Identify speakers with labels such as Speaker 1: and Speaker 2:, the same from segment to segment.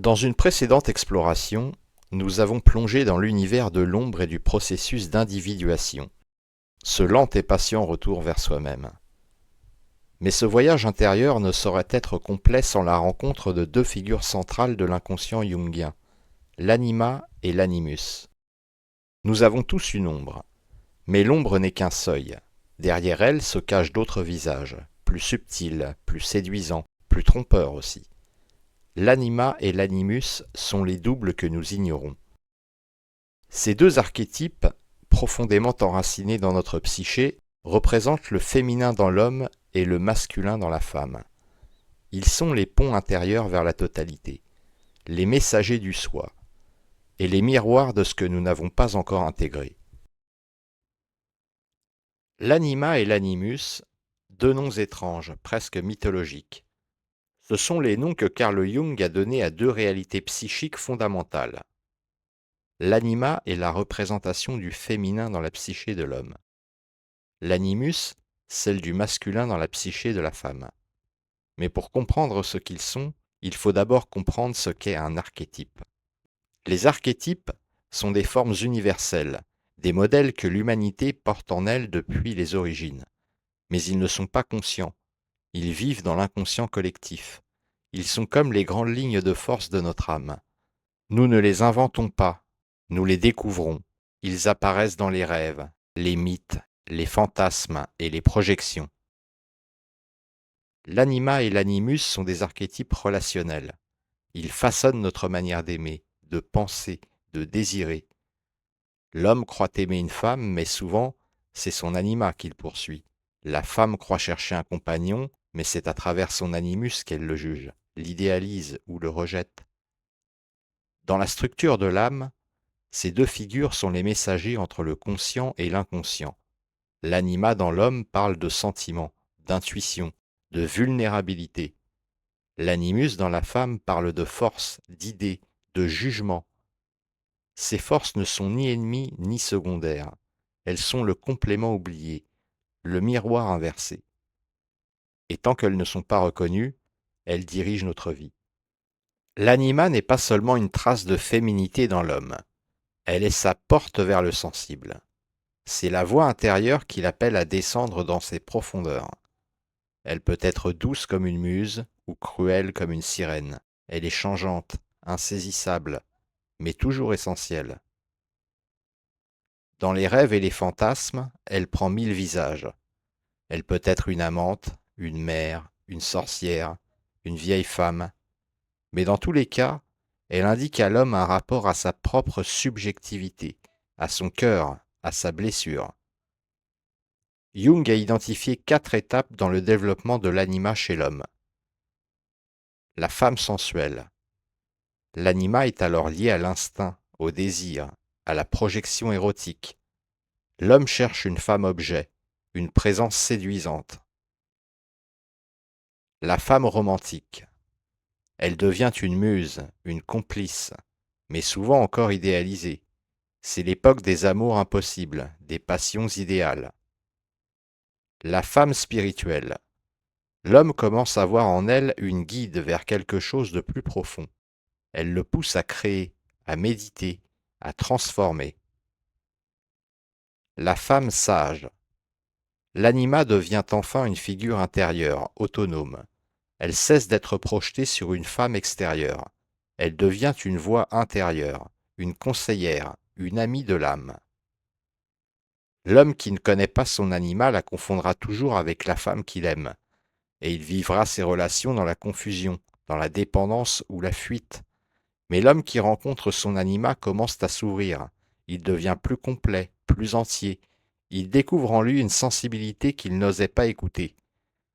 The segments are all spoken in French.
Speaker 1: Dans une précédente exploration, nous avons plongé dans l'univers de l'ombre et du processus d'individuation, ce lent et patient retour vers soi-même. Mais ce voyage intérieur ne saurait être complet sans la rencontre de deux figures centrales de l'inconscient jungien, l'anima et l'animus. Nous avons tous une ombre, mais l'ombre n'est qu'un seuil. Derrière elle se cachent d'autres visages, plus subtils, plus séduisants, plus trompeurs aussi. L'anima et l'animus sont les doubles que nous ignorons. Ces deux archétypes, profondément enracinés dans notre psyché, représentent le féminin dans l'homme et le masculin dans la femme. Ils sont les ponts intérieurs vers la totalité, les messagers du soi, et les miroirs de ce que nous n'avons pas encore intégré. L'anima et l'animus, deux noms étranges, presque mythologiques. Ce sont les noms que Carl Jung a donnés à deux réalités psychiques fondamentales. L'anima est la représentation du féminin dans la psyché de l'homme. L'animus, celle du masculin dans la psyché de la femme. Mais pour comprendre ce qu'ils sont, il faut d'abord comprendre ce qu'est un archétype. Les archétypes sont des formes universelles, des modèles que l'humanité porte en elle depuis les origines. Mais ils ne sont pas conscients, ils vivent dans l'inconscient collectif. Ils sont comme les grandes lignes de force de notre âme. Nous ne les inventons pas, nous les découvrons. Ils apparaissent dans les rêves, les mythes, les fantasmes et les projections. L'anima et l'animus sont des archétypes relationnels. Ils façonnent notre manière d'aimer, de penser, de désirer. L'homme croit aimer une femme, mais souvent, c'est son anima qu'il poursuit. La femme croit chercher un compagnon, mais c'est à travers son animus qu'elle le juge, l'idéalise ou le rejette. Dans la structure de l'âme, ces deux figures sont les messagers entre le conscient et l'inconscient. L'anima dans l'homme parle de sentiments, d'intuition, de vulnérabilité. L'animus dans la femme parle de force, d'idées, de jugement. Ces forces ne sont ni ennemies ni secondaires. Elles sont le complément oublié, le miroir inversé. Et tant qu'elles ne sont pas reconnues, elles dirigent notre vie. L'anima n'est pas seulement une trace de féminité dans l'homme. Elle est sa porte vers le sensible. C'est la voix intérieure qui l'appelle à descendre dans ses profondeurs. Elle peut être douce comme une muse ou cruelle comme une sirène. Elle est changeante, insaisissable, mais toujours essentielle. Dans les rêves et les fantasmes, elle prend 1000 visages. Elle peut être une amante, une mère, une sorcière, une vieille femme. Mais dans tous les cas, elle indique à l'homme un rapport à sa propre subjectivité, à son cœur, à sa blessure. Jung a identifié 4 étapes dans le développement de l'anima chez l'homme. La femme sensuelle. L'anima est alors lié à l'instinct, au désir, à la projection érotique. L'homme cherche une femme objet, une présence séduisante. La femme romantique. Elle devient une muse, une complice, mais souvent encore idéalisée. C'est l'époque des amours impossibles, des passions idéales. La femme spirituelle. L'homme commence à voir en elle une guide vers quelque chose de plus profond. Elle le pousse à créer, à méditer, à transformer. La femme sage. L'anima devient enfin une figure intérieure, autonome. Elle cesse d'être projetée sur une femme extérieure. Elle devient une voix intérieure, une conseillère, une amie de l'âme. L'homme qui ne connaît pas son anima la confondra toujours avec la femme qu'il aime, et il vivra ses relations dans la confusion, dans la dépendance ou la fuite. Mais l'homme qui rencontre son anima commence à s'ouvrir. Il devient plus complet, plus entier. Il découvre en lui une sensibilité qu'il n'osait pas écouter.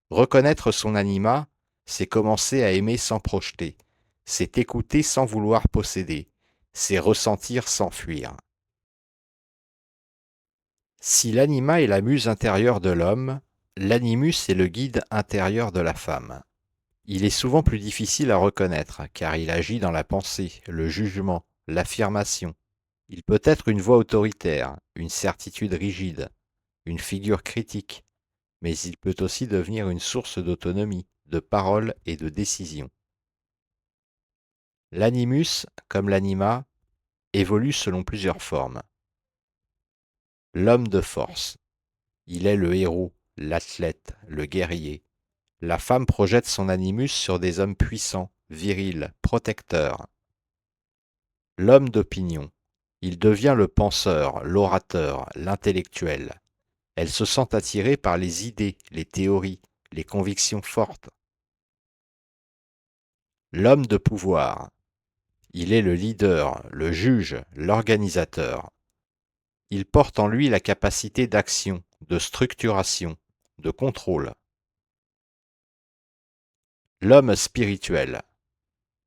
Speaker 1: Reconnaître son anima, c'est commencer à aimer sans projeter. C'est écouter sans vouloir posséder. C'est ressentir sans fuir. Si l'anima est la muse intérieure de l'homme, l'animus est le guide intérieur de la femme. Il est souvent plus difficile à reconnaître, car il agit dans la pensée, le jugement, l'affirmation. Il peut être une voix autoritaire, une certitude rigide, une figure critique, mais il peut aussi devenir une source d'autonomie, de parole et de décision. L'animus, comme l'anima, évolue selon plusieurs formes. L'homme de force. Il est le héros, l'athlète, le guerrier. La femme projette son animus sur des hommes puissants, virils, protecteurs. L'homme d'opinion. Il devient le penseur, l'orateur, l'intellectuel. Elle se sent attirée par les idées, les théories, les convictions fortes. L'homme de pouvoir. Il est le leader, le juge, l'organisateur. Il porte en lui la capacité d'action, de structuration, de contrôle. L'homme spirituel.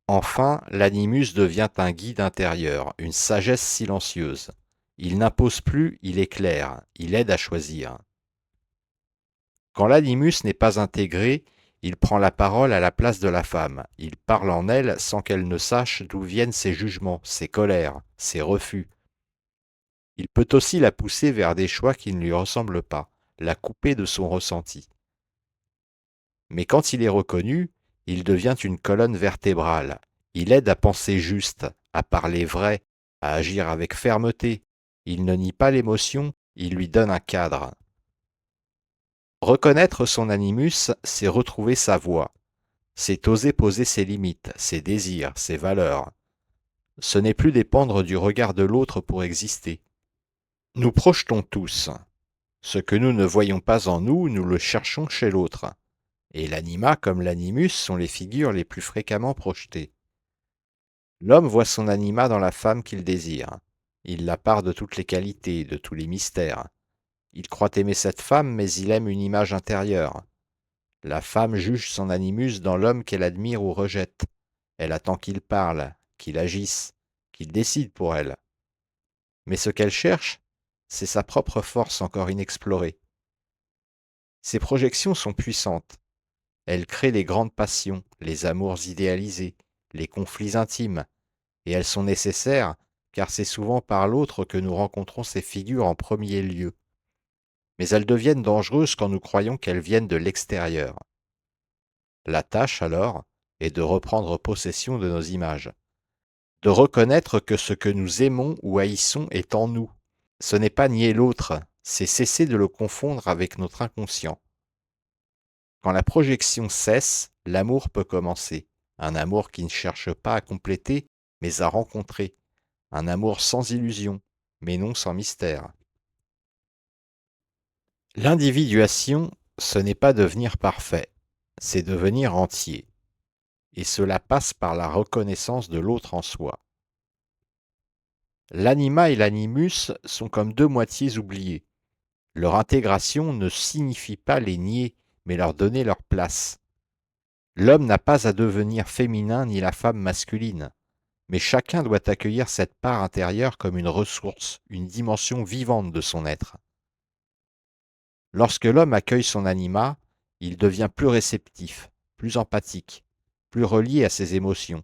Speaker 1: Enfin, l'animus devient un guide intérieur, une sagesse silencieuse. Il n'impose plus, il éclaire, il aide à choisir. Quand l'animus n'est pas intégré, il prend la parole à la place de la femme. Il parle en elle sans qu'elle ne sache d'où viennent ses jugements, ses colères, ses refus. Il peut aussi la pousser vers des choix qui ne lui ressemblent pas, la couper de son ressenti. Mais quand il est reconnu, il devient une colonne vertébrale. Il aide à penser juste, à parler vrai, à agir avec fermeté. Il ne nie pas l'émotion, il lui donne un cadre. Reconnaître son animus, c'est retrouver sa voix. C'est oser poser ses limites, ses désirs, ses valeurs. Ce n'est plus dépendre du regard de l'autre pour exister. Nous projetons tous. Ce que nous ne voyons pas en nous, nous le cherchons chez l'autre. Et l'anima comme l'animus sont les figures les plus fréquemment projetées. L'homme voit son anima dans la femme qu'il désire. Il la part de toutes les qualités, de tous les mystères. Il croit aimer cette femme, mais il aime une image intérieure. La femme juge son animus dans l'homme qu'elle admire ou rejette. Elle attend qu'il parle, qu'il agisse, qu'il décide pour elle. Mais ce qu'elle cherche, c'est sa propre force encore inexplorée. Ces projections sont puissantes. Elles créent les grandes passions, les amours idéalisés, les conflits intimes, et elles sont nécessaires car c'est souvent par l'autre que nous rencontrons ces figures en premier lieu. Mais elles deviennent dangereuses quand nous croyons qu'elles viennent de l'extérieur. La tâche, alors, est de reprendre possession de nos images, de reconnaître que ce que nous aimons ou haïssons est en nous. Ce n'est pas nier l'autre, c'est cesser de le confondre avec notre inconscient. Quand la projection cesse, l'amour peut commencer. Un amour qui ne cherche pas à compléter, mais à rencontrer. Un amour sans illusion, mais non sans mystère. L'individuation, ce n'est pas devenir parfait, c'est devenir entier. Et cela passe par la reconnaissance de l'autre en soi. L'anima et l'animus sont comme deux moitiés oubliées. Leur intégration ne signifie pas les nier, mais leur donner leur place. L'homme n'a pas à devenir féminin ni la femme masculine, mais chacun doit accueillir cette part intérieure comme une ressource, une dimension vivante de son être. Lorsque l'homme accueille son anima, il devient plus réceptif, plus empathique, plus relié à ses émotions.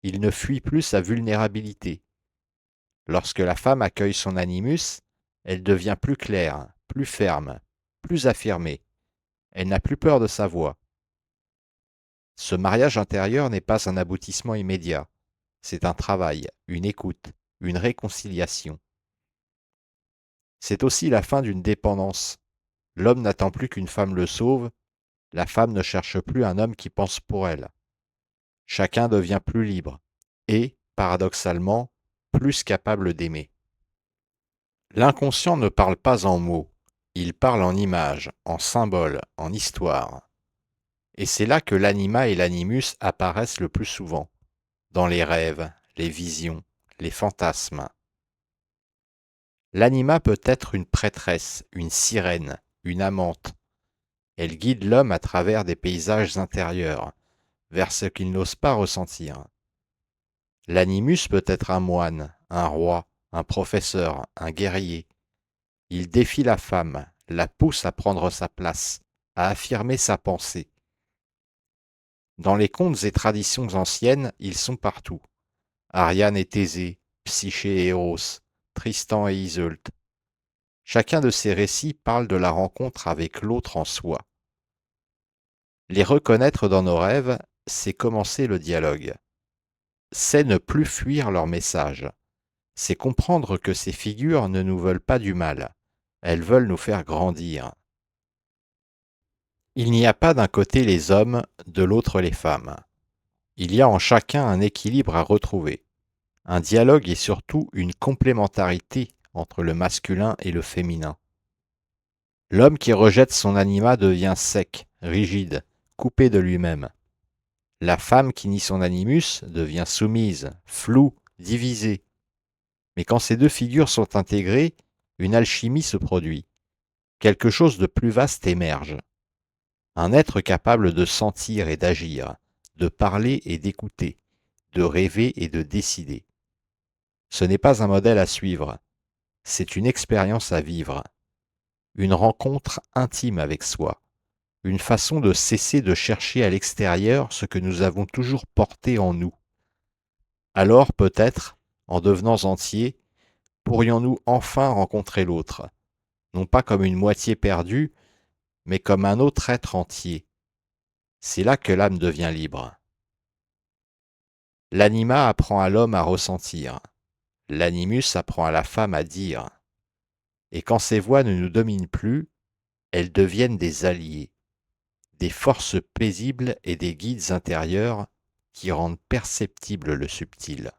Speaker 1: Il ne fuit plus sa vulnérabilité. Lorsque la femme accueille son animus, elle devient plus claire, plus ferme, plus affirmée. Elle n'a plus peur de sa voix. Ce mariage intérieur n'est pas un aboutissement immédiat. C'est un travail, une écoute, une réconciliation. C'est aussi la fin d'une dépendance. L'homme n'attend plus qu'une femme le sauve, la femme ne cherche plus un homme qui pense pour elle. Chacun devient plus libre et, paradoxalement, plus capable d'aimer. L'inconscient ne parle pas en mots, il parle en images, en symboles, en histoires. Et c'est là que l'anima et l'animus apparaissent le plus souvent, dans les rêves, les visions, les fantasmes. L'anima peut être une prêtresse, une sirène, une amante. Elle guide l'homme à travers des paysages intérieurs, vers ce qu'il n'ose pas ressentir. L'animus peut être un moine, un roi, un professeur, un guerrier. Il défie la femme, la pousse à prendre sa place, à affirmer sa pensée. Dans les contes et traditions anciennes, ils sont partout. Ariane et Thésée, Psyché et Eros, Tristan et Iseult. Chacun de ces récits parle de la rencontre avec l'autre en soi. Les reconnaître dans nos rêves, c'est commencer le dialogue. c'est ne plus fuir leur message. C'est comprendre que ces figures ne nous veulent pas du mal. Elles veulent nous faire grandir. Il n'y a pas d'un côté les hommes, de l'autre les femmes. Il y a en chacun un équilibre à retrouver, un dialogue et surtout une complémentarité entre le masculin et le féminin. L'homme qui rejette son anima devient sec, rigide, coupé de lui-même. La femme qui nie son animus devient soumise, floue, divisée. Mais quand ces deux figures sont intégrées, une alchimie se produit. Quelque chose de plus vaste émerge. Un être capable de sentir et d'agir, de parler et d'écouter, de rêver et de décider. Ce n'est pas un modèle à suivre, c'est une expérience à vivre, une rencontre intime avec soi, une façon de cesser de chercher à l'extérieur ce que nous avons toujours porté en nous. Alors peut-être, en devenant entiers, pourrions-nous enfin rencontrer l'autre, non pas comme une moitié perdue, mais comme un autre être entier. C'est là que l'âme devient libre. L'anima apprend à l'homme à ressentir, l'animus apprend à la femme à dire. Et quand ces voix ne nous dominent plus, elles deviennent des alliés, des forces paisibles et des guides intérieurs qui rendent perceptible le subtil.